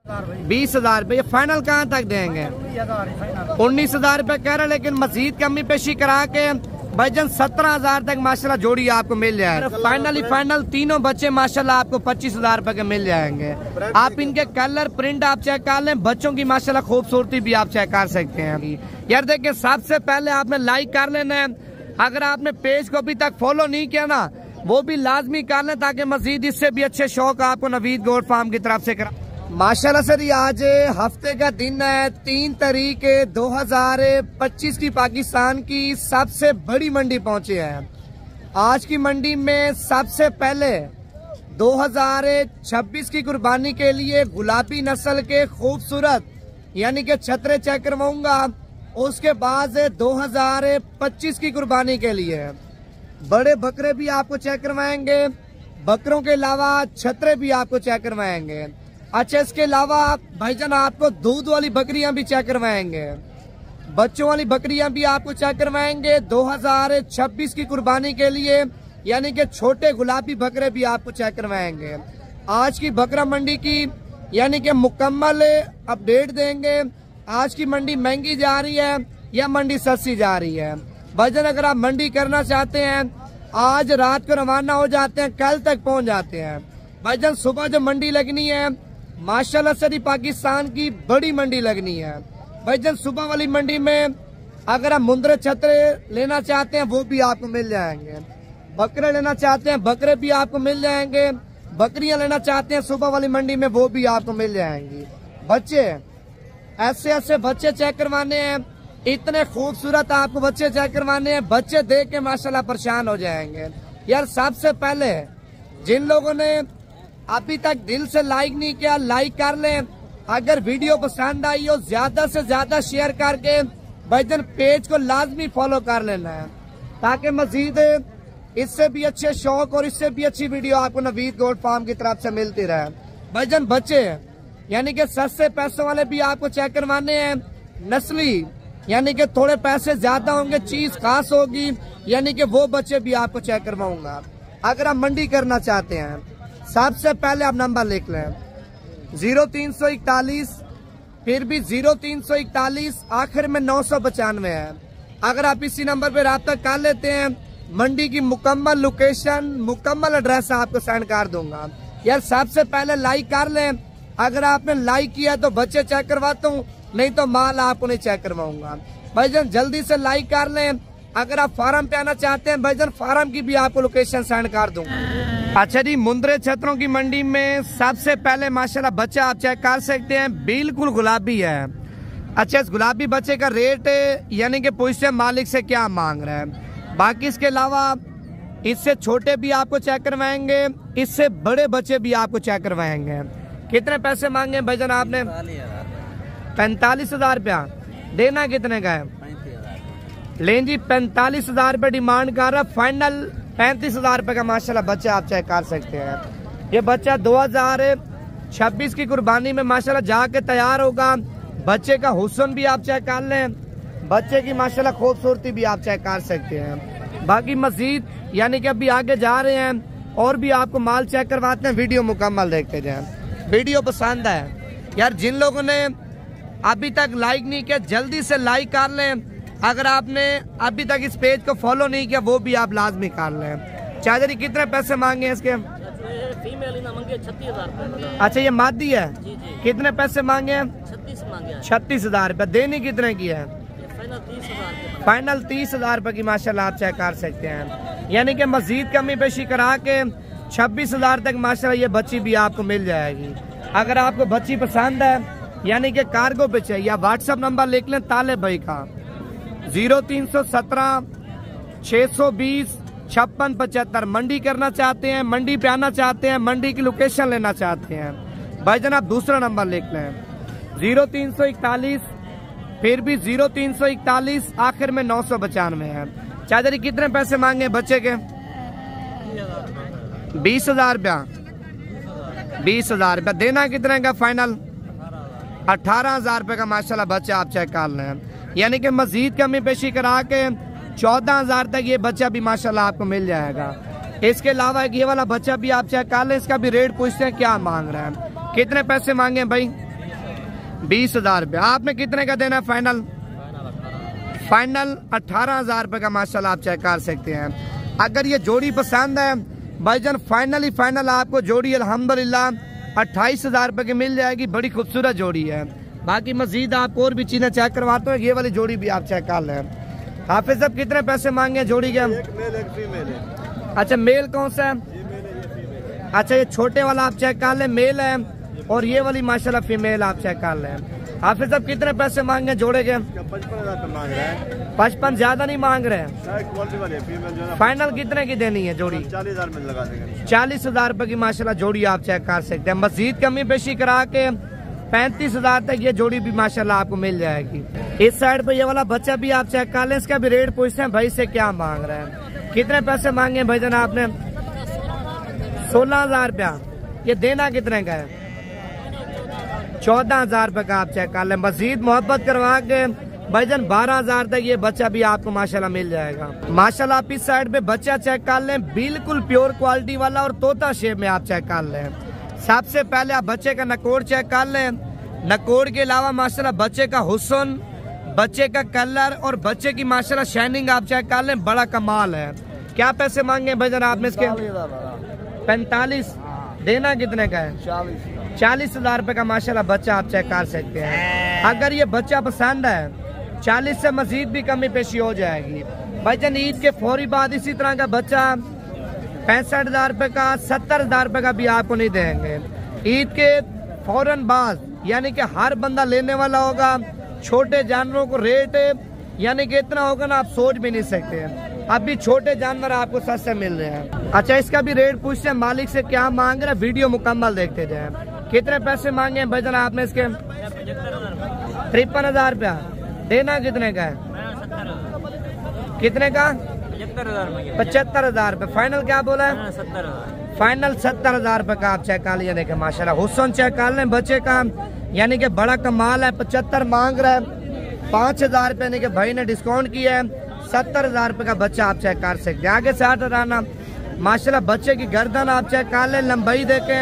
20,000 रुपये। फाइनल कहाँ तक देंगे? 19,000 रुपये कह रहे, लेकिन मजीद कमी पेशी करा के भाईजान 17,000 तक माशाल्लाह जोड़ी आपको मिल जाएगा। फाइनल तीनों बच्चे माशाल्लाह आपको 25,000 रुपए के मिल जाएंगे। आप इनके कलर प्रिंट आप चेक कर लें, बच्चों की माशाल्लाह खूबसूरती भी आप चेक कर सकते हैं। यार देखिए, सबसे पहले आपने लाइक कर लेना है। अगर आपने पेज को अभी तक फॉलो नहीं किया ना, वो भी लाजमी कर लें, ताकि मजीद इससे भी अच्छे शौक आपको नवीद गोट फार्म की तरफ से करा। माशाल्लाह सर, ये आज हफ्ते का दिन है, 3 तारीख 2025 की पाकिस्तान की सबसे बड़ी मंडी पहुंचे हैं। आज की मंडी में सबसे पहले 2026 की कुर्बानी के लिए गुलाबी नस्ल के खूबसूरत यानी कि छतरे चेक करवाऊंगा। उसके बाद 2025 की कुर्बानी के लिए बड़े बकरे भी आपको चेक करवाएंगे, बकरों के अलावा छतरे भी आपको चेक करवाएंगे। अच्छा, इसके अलावा भाईजान आपको दूध वाली बकरियां भी चेक करवाएंगे, बच्चों वाली बकरियां भी आपको चेक करवाएंगे 2026 की कुर्बानी के लिए, यानी कि छोटे गुलाबी बकरे भी आपको चेक करवाएंगे। आज की बकरा मंडी की यानी कि मुकम्मल अपडेट देंगे। आज की मंडी महंगी जा रही है या मंडी सस्ती जा रही है। भाईजान अगर आप मंडी करना चाहते हैं, आज रात को रवाना हो जाते हैं, कल तक पहुंच जाते हैं। भाईजान सुबह जो मंडी लगनी है माशाल्लाह सारी पाकिस्तान की बड़ी मंडी लगनी है। भाईजान सुबह वाली मंडी में अगर आप मुंदरे छतरे लेना चाहते हैं वो भी आपको मिल जाएंगे, बकरे लेना चाहते हैं बकरे भी आपको मिल जाएंगे, बकरियां लेना चाहते हैं सुबह वाली मंडी में वो भी आपको मिल जाएंगी। बच्चे ऐसे ऐसे बच्चे चेक करवाने हैं, इतने खूबसूरत आपको बच्चे चेक करवाने हैं, बच्चे देख के माशाल्लाह परेशान हो जाएंगे। यार सबसे पहले जिन लोगों ने अभी तक दिल से लाइक नहीं किया, लाइक कर लें। अगर वीडियो पसंद आई हो, ज्यादा से ज्यादा शेयर करके भाईजान पेज को लाजमी फॉलो कर लेना है, ताकि मजीद इससे भी अच्छे शौक और इससे भी अच्छी वीडियो आपको नवीद गोट फार्म की तरफ से मिलती रहे। भाईजान बच्चे यानी कि सस्ते पैसों वाले भी आपको चेक करवाने हैं, नस्ली यानी कि थोड़े पैसे ज्यादा होंगे, चीज खास होगी, यानी कि वो बच्चे भी आपको चेक करवाऊंगा। अगर आप मंडी करना चाहते हैं, सबसे पहले आप नंबर लिख लें 0341, फिर भी 0341, आखिर में 995 है। अगर आप इसी नंबर पे राब्ता कर लेते हैं, मंडी की मुकम्मल लोकेशन, मुकम्मल एड्रेस आपको सेंड कर दूंगा। यार सबसे पहले लाइक कर लें। अगर आपने लाइक किया तो बच्चे चेक करवाता हूँ, नहीं तो माल आपको नहीं चेक करवाऊंगा। भाईजान जल्दी से लाइक कर लें। अगर आप फार्म पे आना चाहते हैं, भाईजान फार्म की भी आपको लोकेशन सेंड कर दूंगा। अच्छा जी, मुंदरे छतरों की मंडी में सबसे पहले माशाल्लाह बच्चा आप चेक कर सकते हैं, बिल्कुल गुलाबी है। अच्छा, इस गुलाबी बच्चे का रेट यानी कि पूछते हैं मालिक से क्या मांग रहा है। बाकी इसके अलावा इससे छोटे भी आपको चेक करवाएंगे, इससे बड़े बच्चे भी आपको चेक करवाएंगे। कितने पैसे मांगे भाईजान आपने? 45,000 रुपया। देना कितने का है? लें जी, 45,000 रुपये डिमांड कर रहा, फाइनल 35,000 रुपये का माशाल्लाह बच्चा आप चेक कर सकते हैं। ये बच्चा 2026 की कुर्बानी में माशाल्लाह जाके तैयार होगा। बच्चे का हुस्न भी आप चेक कर लें, बच्चे की माशाल्लाह खूबसूरती भी आप चेक कर सकते हैं। बाकी मजीद यानी कि अभी आगे जा रहे हैं और भी आपको माल चेक करवाते हैं, वीडियो मुकम्मल देखते जाएं। वीडियो पसंद है यार, जिन लोगों ने अभी तक लाइक नहीं किया जल्दी से लाइक कर लें। अगर आपने अभी तक इस पेज को फॉलो नहीं किया वो भी आप लाजमी कर लें। चादरी कितने पैसे मांगे हैं इसके? फीमेल मांगे 36,000। अच्छा, ये मादी है? जी जी। कितने पैसे मांगे हैं? 36 मांगे। 36,000 रुपये। देनी कितने की है? फाइनल 30,000 रुपये की माशाल्लाह आप चेक कर सकते हैं। यानी कि मजीद कमी पेशी करा के 26,000 तक माशाल्लाह ये बच्ची भी आपको मिल जाएगी। अगर आपको बच्ची पसंद है यानी कि कार्गो पे चाहिए, या व्हाट्सएप नंबर लिख लें ताले भाई का 0317 620 5675। मंडी करना चाहते हैं, मंडी पे आना चाहते हैं, मंडी की लोकेशन लेना चाहते हैं, भाईजान आप दूसरा नंबर लिख लें 0341, फिर भी 0341, आखिर में 995 है। चादरी कितने पैसे मांगे बच्चे के? 20,000 रुपया। 20,000 रुपया। देना कितने का फाइनल? 18,000 रुपये का माशाल्लाह बच्चा आप चेक कर लें। यानी कि मजीद कमी पेशी करा के 14,000 तक ये बच्चा भी माशाल्लाह आपको मिल जाएगा। इसके अलावा ये वाला बच्चा भी आप चेक कर लें, इसका भी रेट पूछते हैं क्या मांग रहा है। कितने पैसे मांगे भाई? 20,000 रुपये। आपने कितने का देना फाइनल? फाइनल 18,000 रुपये का माशाल्लाह आप चेक कर सकते हैं। अगर ये जोड़ी पसंद है भाईजान, फाइनल आपको जोड़ी अल्हम्दुलिल्लाह 28,000 रुपये की मिल जाएगी। बड़ी खूबसूरत जोड़ी है। बाकी मजीद आपको और भी चीजें चेक करवाते हैं। ये वाली जोड़ी भी आप चेक कर लें। हाफिज साहब कितने पैसे मांगे जोड़ी के? एक मेल एक फीमेल है। अच्छा मेल कौन सा है? ये मेल है, ये फीमेल है। अच्छा ये छोटे वाला आप चेक कर लें, मेल है, और ये वाली माशाल्लाह फीमेल आप चेक कर लें। हाफिज साहब कितने पैसे मांगे जोड़े के? 55,000 रुपये मांग रहा है। 55 ज्यादा नहीं मांग रहे हैं? क्वालिटी वाली है फीमेल जो है। फाइनल कितने की देनी है जोड़ी? 40,000 में लगा देंगे। 40,000 रुपए की माशाल्लाह जोड़ी आप चेक कर सकते हैं। मजीद कमी पेशी करा के 35,000 तक ये जोड़ी भी माशाल्लाह आपको मिल जाएगी। इस साइड पे ये वाला बच्चा भी आप चेक कर लें। इसका भी रेट पूछते हैं भाई से क्या मांग रहे हैं। कितने पैसे मांगे भाईजान आपने? 16,000 रुपया। ये देना कितने का है? 14,000 रुपए का आप चेक कर लें। मजीद मोहब्बत करवा के भाईजान 12,000 तक ये बच्चा भी आपको माशाल्लाह मिल जाएगा। माशाल्लाह आप इस साइड पे बच्चा चेक कर लें, बिल्कुल प्योर क्वालिटी वाला और तोता शेप में आप चेक कर लें। सबसे पहले आप बच्चे का नकोड़ चेक कर लें। नकोड़ के अलावा माशाल्लाह बच्चे का हुस्न, बच्चे का कलर और बच्चे की माशाल्लाह शाइनिंग आप चेक कर लें। बड़ा कमाल है। क्या पैसे मांगे भाईजान आपने इसके? 45। देना कितने का है? 40,000 रुपए का माशाल्लाह बच्चा आप चेक कर सकते हैं। अगर ये बच्चा पसंद है 40 से मजीद भी कमी पेशी हो जाएगी। भाईजान ईद के फौरी बाद इसी तरह का बच्चा 65,000 रुपए का, 70,000 रुपए का भी आपको नहीं देंगे। ईद के फौरन बाद यानी कि हर बंदा लेने वाला होगा। छोटे जानवरों को रेट यानी कि इतना होगा ना आप सोच भी नहीं सकते। अभी छोटे जानवर आपको सस्ते मिल रहे हैं। अच्छा इसका भी रेट पूछते हैं मालिक से क्या मांग रहे हैं। वीडियो मुकम्मल देखते जाए। कितने पैसे मांगे हैं भाईजान आपने इसके? 53,000 रुपया। देना कितने का है? कितने का? 75,000 रुपये। फाइनल क्या बोला है? 70,000। फाइनल 70,000 रुपये का आप चेक कर लिया। देखे माशाल्लाह हुस्न चेक कर लें बच्चे का, यानी कि बड़ा कमाल है। 75 मांग रहा है। 5,000 रुपये यानी कि भाई ने डिस्काउंट किया है। 70,000 रुपये का बच्चा आप चेक कर सकते हैं। आगे से हट रहना। माशाल्लाह बच्चे की गर्दन आप चेक कर लें, लंबाई देखें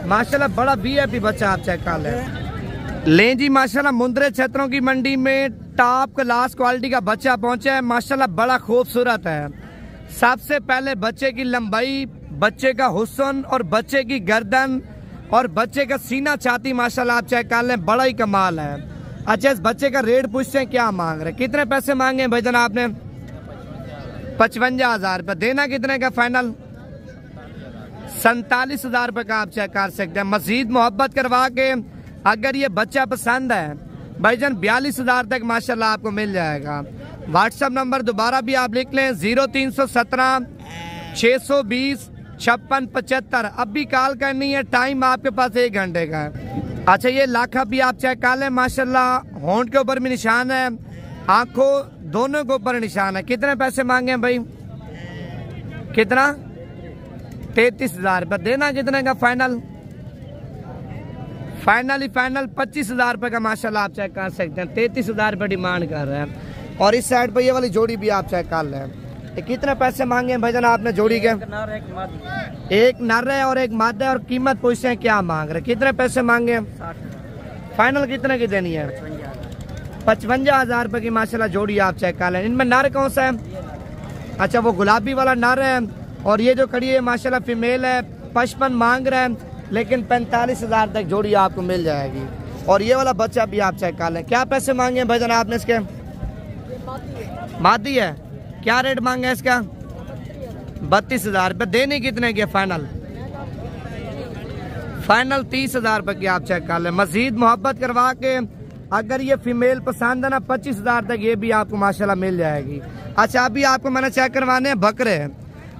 माशाल्लाह बड़ा VIP बच्चा आप चेक कर लें। लें जी माशाल्लाह मुंद्रे छतरों की मंडी में टॉप क्लास क्वालिटी का बच्चा पहुंचा है। माशाल्लाह बड़ा खूबसूरत है। सबसे पहले बच्चे की लंबाई, बच्चे का हुस्न और बच्चे की गर्दन और बच्चे का सीना छाती माशाल्लाह आप चेक कर लें, बड़ा ही कमाल है। अच्छा इस बच्चे का रेट पूछते हैं क्या मांग रहे हैं। कितने पैसे मांगे भाईजान आपने? 55,000 रुपये। देना कितने का फाइनल? 47,000 रुपये का आप चेक कर सकते हैं। मजीद मोहब्बत करवा के अगर ये बच्चा पसंद है भाईजान 42,000 तक माशाल्लाह आपको मिल जाएगा। व्हाट्सएप नंबर दोबारा भी आप लिख लें 0317 620 56 75। अब भी कॉल करनी है। टाइम आपके पास 1 घंटे का है। अच्छा ये लाखा भी आप चेक कर लें माशाल्लाह। होंठ के ऊपर भी निशान है, आंखों दोनों के ऊपर निशान है। कितने पैसे मांगे हैं भाई? कितना? 33,000 रुपये। देना कितने का फाइनल? फाइनल 25,000 रुपये का माशाल्लाह आप चेक कर सकते हैं। 33,000 रुपये डिमांड कर रहे हैं। और इस साइड पे ये वाली जोड़ी भी आप चेक कर लें। कितने पैसे मांगे हैं भाईजान आपने जोड़ी के? एक नर है और एक मादा है। और कीमत पूछते हैं क्या मांग रहे? कितने पैसे मांगे? 60। फाइनल कितने की देनी है? 55,000 रुपये की माशाल्लाह जोड़ी आप चेक कर लें। इनमें नर कौन सा है? अच्छा वो गुलाबी वाला नर है और ये जो खड़ी है माशाल्लाह फीमेल है। 55 मांग रहे हैं लेकिन 45,000 तक जोड़ी आपको मिल जाएगी। और ये वाला बच्चा भी आप चेक कर लें। क्या पैसे मांगे हैं भाईजान आपने इसके? मादी है। क्या रेट मांगे इसका? 32,000 रुपये। देने कितने के फाइनल? फाइनल 30,000 रुपये की आप चेक कर लें। मजीद मोहब्बत करवा के अगर ये फीमेल पसंद है ना 25,000 तक ये भी आपको माशाल्लाह मिल जाएगी। अच्छा अभी आपको मैंने चेक करवाने हैं बकरे।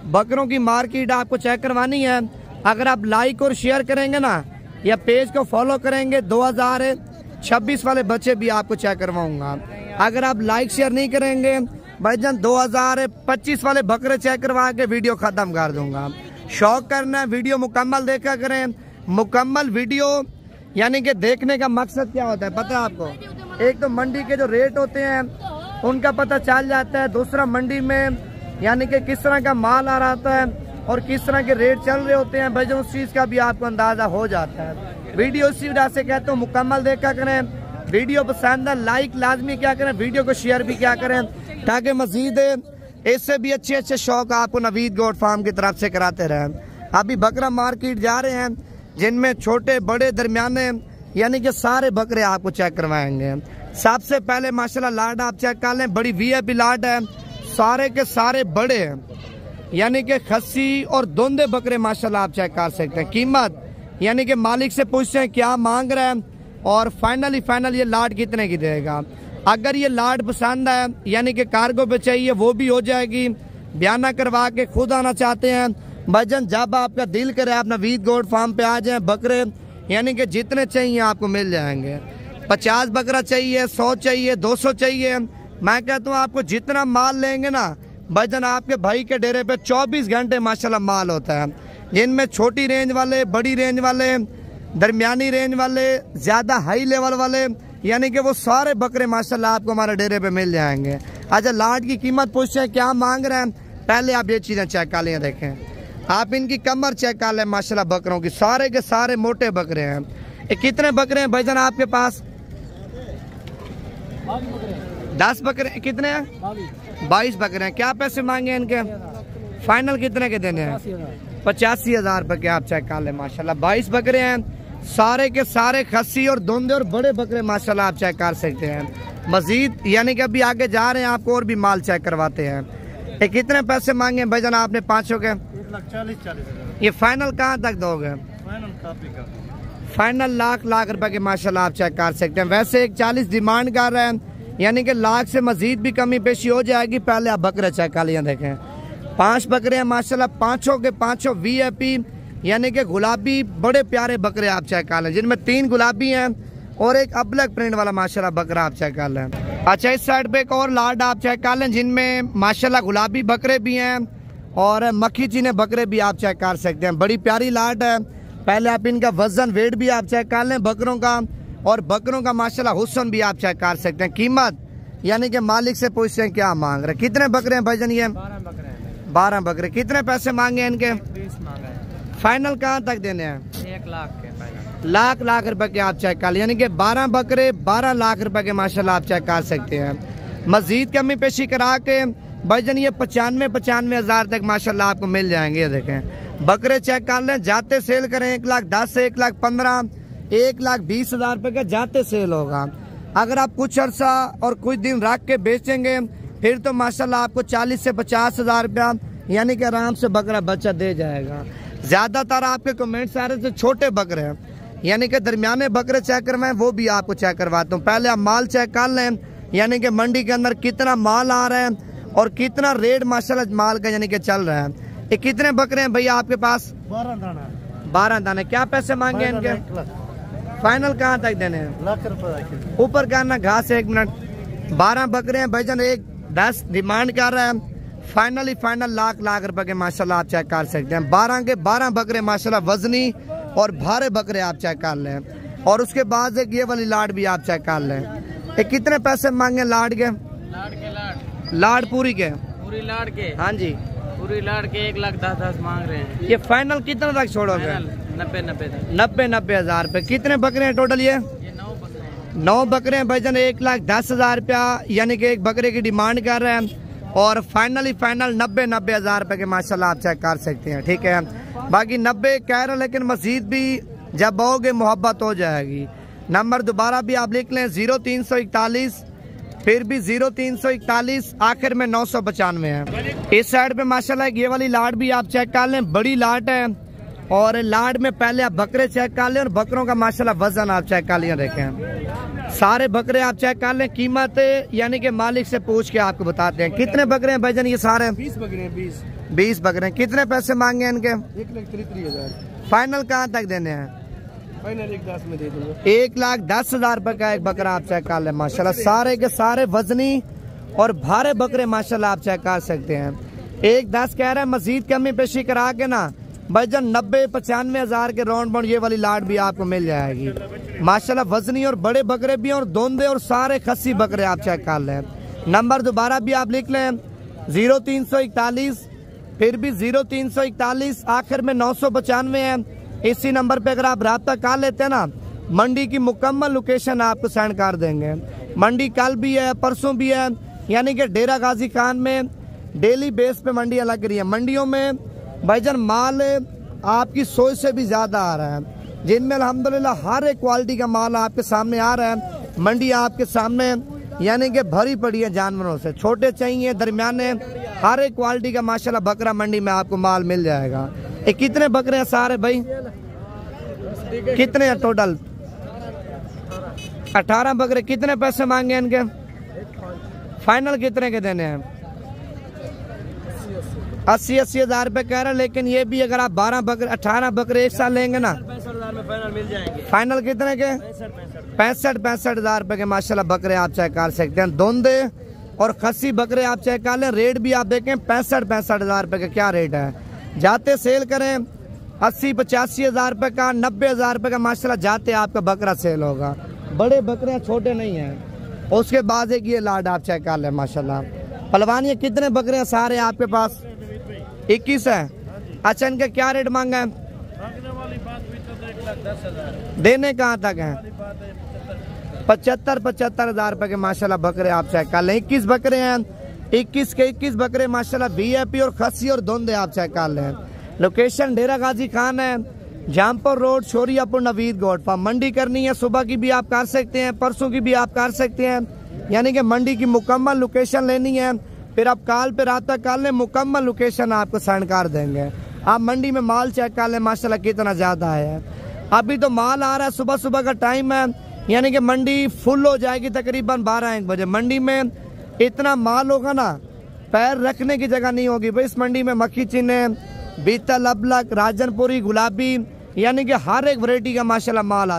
बकरों की मार्केट आपको चेक करवानी है। अगर आप लाइक और शेयर करेंगे ना या पेज को फॉलो करेंगे 2026 वाले बच्चे भी आपको चेक करवाऊंगा। अगर आप लाइक शेयर नहीं करेंगे भाईजान 2025 वाले बकरे चेक करवा के वीडियो खत्म कर दूंगा। शौक करना है वीडियो मुकम्मल देखा करें। मुकम्मल वीडियो यानी कि देखने का मकसद क्या होता है पता है आपको? एक तो मंडी के जो रेट होते हैं उनका पता चल जाता है। दूसरा मंडी में यानी कि किस तरह का माल आ रहा होता है और किस तरह के रेट चल रहे होते हैं भाईजान उस चीज़ का भी आपको अंदाज़ा हो जाता है। वीडियो इसी वजह से कहते हो मुकम्मल देखा करें। वीडियो पसंद है लाइक लाजमी क्या करें, वीडियो को शेयर भी क्या करें, ताकि मजीद इससे भी अच्छे अच्छे शौक आपको नवीद गोट फार्म की तरफ से कराते रहें। अभी बकरा मार्केट जा रहे हैं जिनमें छोटे बड़े दरमियाने यानी कि सारे बकरे आपको चेक करवाएंगे। सबसे पहले माशाल्लाह लाड आप चेक कर लें, बड़ी वीआईपी लाड है, सारे के सारे बड़े हैं यानी कि खस्सी और दोंदे बकरे माशाल्लाह आप चेक कर सकते हैं। कीमत यानी कि मालिक से पूछते हैं क्या मांग रहे हैं और फाइनल ये लाड कितने की देगा। अगर ये लाड पसंद है यानी कि कार्गो पे चाहिए वो भी हो जाएगी, बयाना करवा के खुद आना चाहते हैं भजन जब आपका दिल करे आप नवीद गोट फार्म पे आ जाएं, बकरे यानी कि जितने चाहिए आपको मिल जाएंगे। 50 बकरा चाहिए, 100 चाहिए, 200 चाहिए, मैं कहता हूँ आपको जितना माल लेंगे ना भजन आपके भाई के डेरे पे 24 घंटे माशाल्लाह माल होता है, जिनमें छोटी रेंज वाले, बड़ी रेंज वाले, दरमियानी रेंज वाले, ज्यादा हाई लेवल वाले यानी कि वो सारे बकरे माशाल्लाह आपको हमारे डेरे पे मिल जाएंगे। अच्छा लाड की कीमत पूछते हैं क्या मांग रहे हैं, पहले आप ये चीजें चेक कर लें, देखें आप इनकी कमर चेक कर लें माशाल्लाह बकरों की, सारे के सारे मोटे बकरे हैं। ये कितने बकरे हैं भाईजान आपके पास? 10 बकरे कितने हैं? 22 बकरे हैं। क्या पैसे मांगे इनके? फाइनल कितने के देने हैं? 85,000 रुपए के आप चेक कर ले माशाल्लाह। 22 बकरे हैं, सारे के सारे खस्सी और धुंधे और बड़े बकरे माशाल्लाह आप चेक कर सकते हैं। मजीद यानी कि अभी आगे जा रहे हैं आपको और भी माल चेक करवाते हैं। ये कितने पैसे मांगे भाईजान आपने पांचों के? 1,40,000। ये फाइनल कहाँ तक दोगे? फाइनल लाख रुपए के माशाल्लाह आप चेक कर सकते हैं। वैसे 1,40 डिमांड कर रहे हैं यानी कि लाख से मजीद भी कमी पेशी हो जाएगी। पहले आप बकरे चेक कर लिया, देखें 5 बकरे हैं माशाल्लाह, पांचों के पांचों वीआईपी यानी कि गुलाबी बड़े प्यारे बकरे आप चेक कर लें, जिनमें 3 गुलाबी हैं और एक अबलक प्रिंट वाला माशाल्लाह बकरा आप चेक कर लें। अच्छा इस साइड पे एक और लाड आप चेक कर लें जिनमें माशाल्लाह गुलाबी बकरे भी हैं और मक्खी चीने बकरे भी आप चेक कर सकते हैं। बड़ी प्यारी लाड है। पहले आप इनका वजन वेट भी आप चेक कर लें बकरों का, और बकरों का माशाल्लाह हुस्न भी आप चेक कर सकते हैं। कीमत यानी कि मालिक से पूछते हैं क्या मांग रहे, कितने बकरे हैं भाईजान? ये 12 बकरे। कितने पैसे मांगे इनके? 20 मांगा है। फाइनल कहाँ तक देने हैं? 1 लाख के फाइनल। लाख रुपए के आप चेक कर लें, यानी कि 12 बकरे 12 लाख रुपए के माशाल्लाह आप चेक कर सकते हैं। मजीद कमी पेशी करा के भाईजान ये 95,000 तक माशाल्लाह आपको मिल जाएंगे। ये देखें बकरे चेक कर लें, जाते सेल करें 1,10,000 से 1,15,000, 1,20,000 रुपए का जाते सेल होगा। अगर आप कुछ अरसा और कुछ दिन रख के बेचेंगे फिर तो माशाल्लाह आपको 40 से 50,000 रुपया यानी कि आराम से बकरा बच्चा दे जाएगा। ज्यादातर आपके कमेंट्स आ रहे थे छोटे बकरे हैं, यानी कि दरमियाने बकरे चेक करवाएं, वो भी आपको चेक करवाता हूँ। पहले आप माल चेक कर लें, यानी कि मंडी के अंदर कितना माल आ रहा है और कितना रेट माशाल्लाह माल का यानी कि चल रहा है। ये कितने बकरे हैं भैया आपके पास? 12 दाने। क्या पैसे मांगे इनके? फाइनल कहाँ तक देने हैं? लाख रुपए ऊपर करना घास 1 मिनट। 12 बकरे हैं भाईजान, 1,10 डिमांड कर रहा है। फाइनल लाख रुपए के माशाल्लाह आप चेक कर सकते हैं। 12 के 12 बकरे माशाल्लाह वजनी और भारे बकरे आप चेक कर लें। और उसके बाद एक ये वाली लाड भी आप चेक कर लें। ये कितने पैसे मांगे लाड के? लाड पूरी के? पूरी लाड के? हाँ जी पूरी लाड के 1,10,000 मांग रहे हैं। ये फाइनल कितना तक छोड़ोगे? 90,000 रुपए। कितने बकरे हैं टोटल? ये 9 बकरे हैं भाईजान, 1,10,000 रुपया यानी कि एक बकरे की डिमांड कर रहे हैं। और फाइनल 90,000 रुपए के माशाल्लाह आप चेक कर सकते हैं। ठीक है, बाकी 90 कह रहे लेकिन मजीद भी जब आओगे मोहब्बत हो जाएगी। नंबर दोबारा भी आप लिख लें 0341 फिर भी 0341 आखिर में 995 है। इस साइड पे माशाल्लाह ये वाली लाड भी आप चेक कर लें, बड़ी लाड है। और लाड में पहले आप बकरे चेक कर लें और बकरों का माशाल्लाह वजन आप चेक कर लिया, देखें सारे बकरे आप चेक कर लें। कीमत यानी कि मालिक से पूछ के आपको बताते हैं। कितने बकरे हैं भाईजान ये सारे? 20 बकरे हैं। 20 बकरे हैं। कितने पैसे मांगे इनके? 1,33,000। फाइनल कहाँ तक देने हैं? फाइनल 1,10,000 में दे दूंगा। 1,10,000 रुपए का एक बकरा आप चेक कर लें माशाल्लाह। सारे के सारे वजनी और भारे बकरे माशाल्लाह आप चेक कर सकते हैं। 1,10 कह रहे हैं, मजीद कमी पेशी करा के ना भाईजान 90-95,000 के राउंड बाउंड ये वाली लाड भी आपको मिल जाएगी माशाल्लाह। वजनी और बड़े बकरे भी हैं और दोंदे और सारे खस्सी बकरे आप चेक कर लें। नंबर दोबारा भी आप लिख लें 0341 फिर भी 0341 आखिर में 995 है। इसी नंबर पे अगर आप रब्ता कर लेते हैं ना मंडी की मुकम्मल लोकेशन आपको सेंड कर देंगे। मंडी कल भी है, परसों भी है, यानी कि डेरा गाजी खान में डेली बेस पे मंडियाँ लग रही है। मंडियों में भाईजान माल आपकी सोच से भी ज़्यादा आ रहा है, जिनमें अल्हम्दुलिल्लाह हर एक क्वालिटी का माल आपके सामने आ रहा है। मंडी आपके सामने यानी कि भरी पड़ी है जानवरों से, छोटे चाहिए, दरमियाने, हर एक क्वालिटी का माशाल्लाह बकरा मंडी में आपको माल मिल जाएगा। ये कितने बकरे हैं सारे भाई, कितने हैं टोटल? 18 बकरे। कितने पैसे मांगे इनके? फाइनल कितने के देने हैं? 80 हज़ार रुपये कह रहे हैं, लेकिन ये भी अगर आप 18 बकरे एक साल लेंगे ना, 65,000 में फाइनल मिल जाएंगे। फाइनल कितने के? 65 हज़ार रुपये के माशाल्लाह बकरे आप चेक कर सकते हैं। दोंदे और खस्सी बकरे आप चेक कर लें, रेट भी आप देखें 65 हज़ार रुपये का क्या रेट है। जाते सेल करें 80-85 हज़ार रुपये का, 90 हज़ार रुपये का माशाल्लाह जाते आपका बकरा सेल होगा। बड़े बकरे हैं, छोटे नहीं हैं। उसके बाद एक ये लाड आप चेक कर लें माशाल्लाह। पहलवान ये कितने बकरे हैं सारे आपके पास? 21 है। अच्छा, इनका क्या रेट मांगा है? देने कहाँ तक है? 75 हज़ार रुपये के माशाल्लाह बकरे आप चेक कर लें। 21 बकरे हैं, 21 के 21 बकरे माशाल्लाह VIP और खस्सी और दोंदे आप चेक कर लें। लोकेशन डेरा गाजी खान है, जामपुर रोड, शोरियापुर, नवीद गोड फार्म। मंडी करनी है सुबह की भी आप कर सकते हैं, परसों की भी आप कर सकते हैं, यानी कि मंडी की मुकम्मल लोकेशन लेनी है, फिर आप कॉल पे राब्ता कर लें, मुकम्मल लोकेशन आपको सेंड कर देंगे। आप मंडी में माल चेक कर लें माशाल्लाह कितना ज़्यादा है। अभी तो माल आ रहा है, सुबह सुबह का टाइम है, यानी कि मंडी फुल हो जाएगी तकरीबन 12-1 बजे। मंडी में इतना माल होगा ना, पैर रखने की जगह नहीं होगी भाई। इस मंडी में मक्खी चिन्ह, बीतल, अबलक, राजनपुरी, गुलाबी, यानी कि हर एक वैरायटी का माशाल्लाह माल आता है।